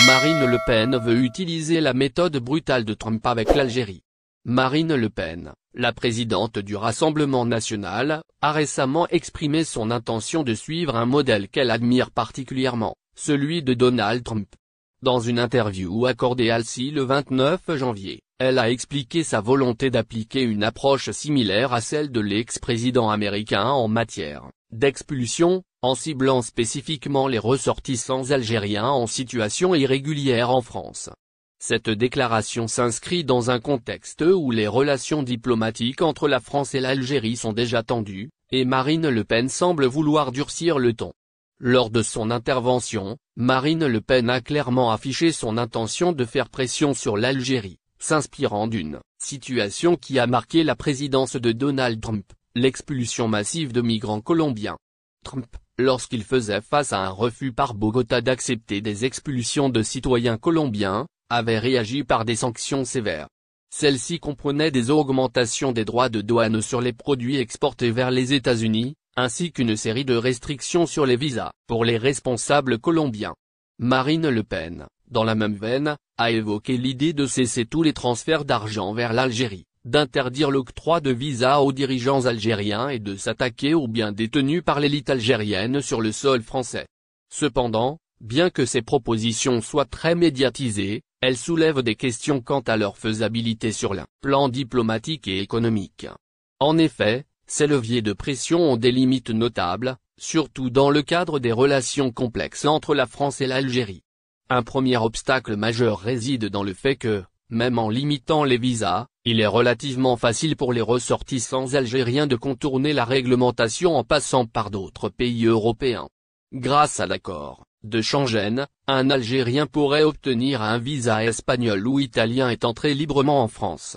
Marine Le Pen veut utiliser la méthode brutale de Trump avec l'Algérie. Marine Le Pen, la présidente du Rassemblement national, a récemment exprimé son intention de suivre un modèle qu'elle admire particulièrement, celui de Donald Trump. Dans une interview accordée à LCI le 29 janvier, elle a expliqué sa volonté d'appliquer une approche similaire à celle de l'ex-président américain en matière d'expulsion, en ciblant spécifiquement les ressortissants algériens en situation irrégulière en France. Cette déclaration s'inscrit dans un contexte où les relations diplomatiques entre la France et l'Algérie sont déjà tendues, et Marine Le Pen semble vouloir durcir le ton. Lors de son intervention, Marine Le Pen a clairement affiché son intention de faire pression sur l'Algérie, s'inspirant d'une situation qui a marqué la présidence de Donald Trump, l'expulsion massive de migrants colombiens. Trump, lorsqu'il faisait face à un refus par Bogota d'accepter des expulsions de citoyens colombiens, avait réagi par des sanctions sévères. Celles-ci comprenaient des augmentations des droits de douane sur les produits exportés vers les États-Unis, ainsi qu'une série de restrictions sur les visas pour les responsables colombiens. Marine Le Pen, dans la même veine, a évoqué l'idée de cesser tous les transferts d'argent vers l'Algérie, d'interdire l'octroi de visas aux dirigeants algériens et de s'attaquer aux biens détenus par l'élite algérienne sur le sol français. Cependant, bien que ces propositions soient très médiatisées, elles soulèvent des questions quant à leur faisabilité sur le plan diplomatique et économique. En effet, ces leviers de pression ont des limites notables, surtout dans le cadre des relations complexes entre la France et l'Algérie. Un premier obstacle majeur réside dans le fait que, même en limitant les visas, il est relativement facile pour les ressortissants algériens de contourner la réglementation en passant par d'autres pays européens. Grâce à l'accord de Schengen, un Algérien pourrait obtenir un visa espagnol ou italien et entrer librement en France.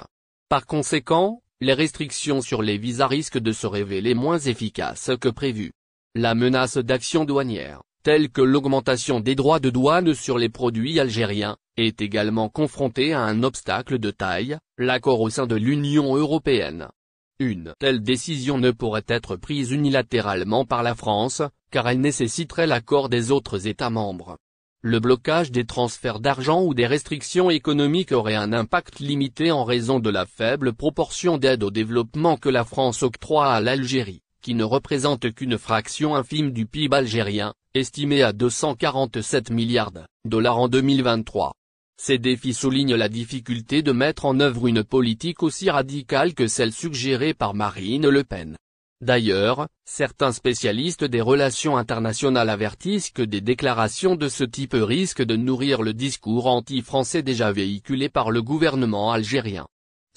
Par conséquent, les restrictions sur les visas risquent de se révéler moins efficaces que prévu. La menace d'action douanière, telle que l'augmentation des droits de douane sur les produits algériens, est également confrontée à un obstacle de taille, l'accord au sein de l'Union européenne. Une telle décision ne pourrait être prise unilatéralement par la France, car elle nécessiterait l'accord des autres États membres. Le blocage des transferts d'argent ou des restrictions économiques aurait un impact limité en raison de la faible proportion d'aide au développement que la France octroie à l'Algérie, qui ne représente qu'une fraction infime du PIB algérien, estimé à 247 milliards de dollars en 2023. Ces défis soulignent la difficulté de mettre en œuvre une politique aussi radicale que celle suggérée par Marine Le Pen. D'ailleurs, certains spécialistes des relations internationales avertissent que des déclarations de ce type risquent de nourrir le discours anti-français déjà véhiculé par le gouvernement algérien.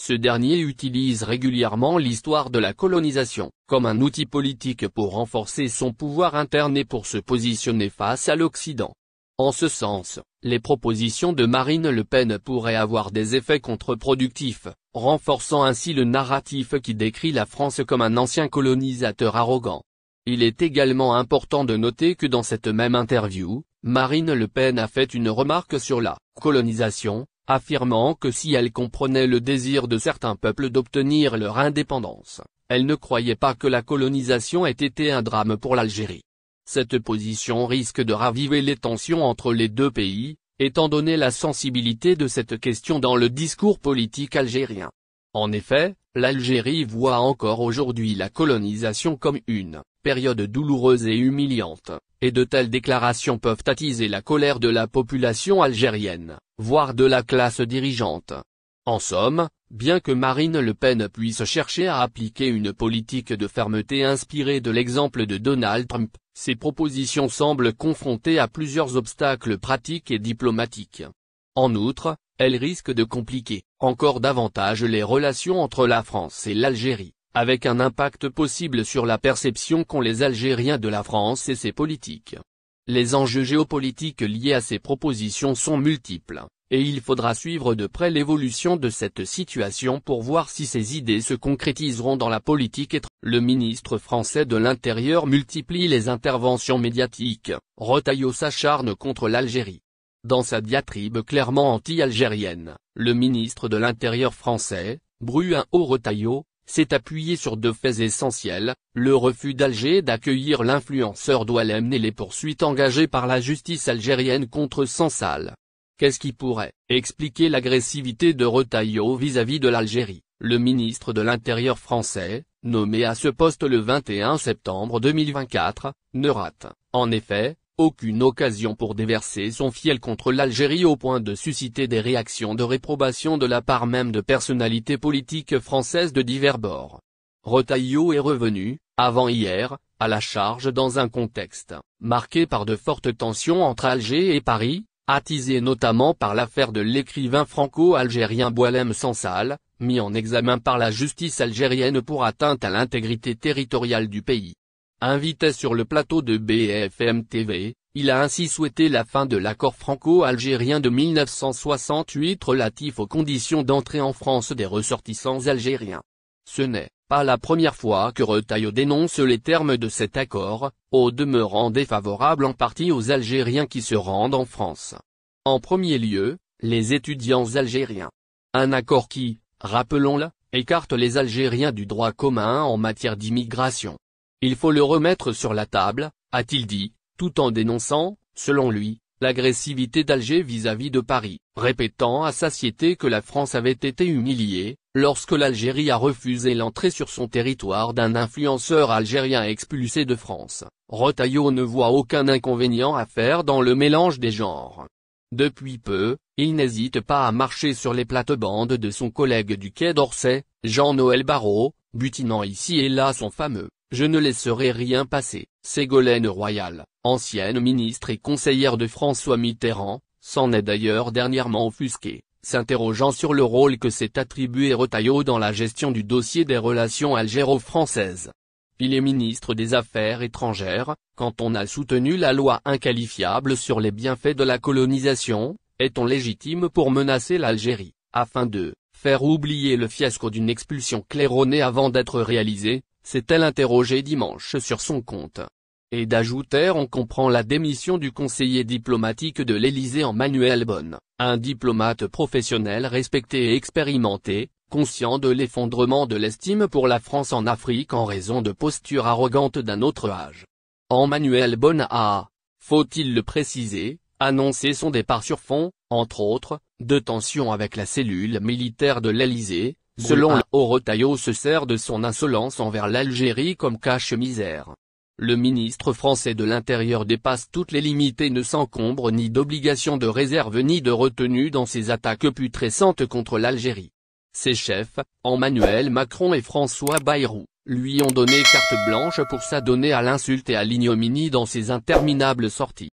Ce dernier utilise régulièrement l'histoire de la colonisation comme un outil politique pour renforcer son pouvoir interne et pour se positionner face à l'Occident. En ce sens, les propositions de Marine Le Pen pourraient avoir des effets contre-productifs, renforçant ainsi le narratif qui décrit la France comme un ancien colonisateur arrogant. Il est également important de noter que dans cette même interview, Marine Le Pen a fait une remarque sur la colonisation, affirmant que si elle comprenait le désir de certains peuples d'obtenir leur indépendance, elle ne croyait pas que la colonisation ait été un drame pour l'Algérie. Cette position risque de raviver les tensions entre les deux pays, étant donné la sensibilité de cette question dans le discours politique algérien. En effet, l'Algérie voit encore aujourd'hui la colonisation comme une période douloureuse et humiliante, et de telles déclarations peuvent attiser la colère de la population algérienne, voire de la classe dirigeante. En somme, bien que Marine Le Pen puisse chercher à appliquer une politique de fermeté inspirée de l'exemple de Donald Trump, ses propositions semblent confrontées à plusieurs obstacles pratiques et diplomatiques. En outre, elles risquent de compliquer encore davantage les relations entre la France et l'Algérie, avec un impact possible sur la perception qu'ont les Algériens de la France et ses politiques. Les enjeux géopolitiques liés à ces propositions sont multiples, et il faudra suivre de près l'évolution de cette situation pour voir si ces idées se concrétiseront dans la politique étrangère. Le ministre français de l'Intérieur multiplie les interventions médiatiques, Retailleau s'acharne contre l'Algérie. Dans sa diatribe clairement anti-algérienne, le ministre de l'Intérieur français, Bruno Retailleau, s'est appuyé sur deux faits essentiels: le refus d'Alger d'accueillir l'influenceur Doualem et les poursuites engagées par la justice algérienne contre Sansal. Qu'est-ce qui pourrait expliquer l'agressivité de Retailleau vis-à-vis de l'Algérie? Le ministre de l'Intérieur français, nommé à ce poste le 21 septembre 2024, ne rate, en effet, aucune occasion pour déverser son fiel contre l'Algérie au point de susciter des réactions de réprobation de la part même de personnalités politiques françaises de divers bords. Retailleau est revenu, avant-hier, à la charge dans un contexte marqué par de fortes tensions entre Alger et Paris, attisé notamment par l'affaire de l'écrivain franco-algérien Boualem Sansal, mis en examen par la justice algérienne pour atteinte à l'intégrité territoriale du pays. Invité sur le plateau de BFM TV, il a ainsi souhaité la fin de l'accord franco-algérien de 1968 relatif aux conditions d'entrée en France des ressortissants algériens. Ce n'est pas la première fois que Retailleau dénonce les termes de cet accord, au demeurant défavorable en partie aux Algériens qui se rendent en France. En premier lieu, les étudiants algériens. Un accord qui, rappelons-le, écarte les Algériens du droit commun en matière d'immigration. Il faut le remettre sur la table, a-t-il dit, tout en dénonçant, selon lui, l'agressivité d'Alger vis-à-vis de Paris, répétant à satiété que la France avait été humiliée, lorsque l'Algérie a refusé l'entrée sur son territoire d'un influenceur algérien expulsé de France. Retailleau ne voit aucun inconvénient à faire dans le mélange des genres. Depuis peu, il n'hésite pas à marcher sur les plates-bandes de son collègue du Quai d'Orsay, Jean-Noël Barrot, butinant ici et là son fameux « Je ne laisserai rien passer ». Ségolène Royal, ancienne ministre et conseillère de François Mitterrand, s'en est d'ailleurs dernièrement offusquée, s'interrogeant sur le rôle que s'est attribué Retailleau dans la gestion du dossier des relations algéro-françaises. Il est ministre des Affaires étrangères, quand on a soutenu la loi inqualifiable sur les bienfaits de la colonisation, est-on légitime pour menacer l'Algérie, afin de faire oublier le fiasco d'une expulsion claironnée avant d'être réalisée, s'est-elle interrogée dimanche sur son compte. Et d'ajouter on comprend la démission du conseiller diplomatique de l'Élysée Emmanuel Bonne, un diplomate professionnel respecté et expérimenté, conscient de l'effondrement de l'estime pour la France en Afrique en raison de postures arrogantes d'un autre âge. Emmanuel Bonne a, faut-il le préciser, annoncé son départ sur fond, entre autres, de tensions avec la cellule militaire de l'Élysée. Selon Retailleau se sert de son insolence envers l'Algérie comme cache-misère. Le ministre français de l'Intérieur dépasse toutes les limites et ne s'encombre ni d'obligations de réserve ni de retenue dans ses attaques putrescentes contre l'Algérie. Ses chefs, Emmanuel Macron et François Bayrou, lui ont donné carte blanche pour s'adonner à l'insulte et à l'ignominie dans ses interminables sorties.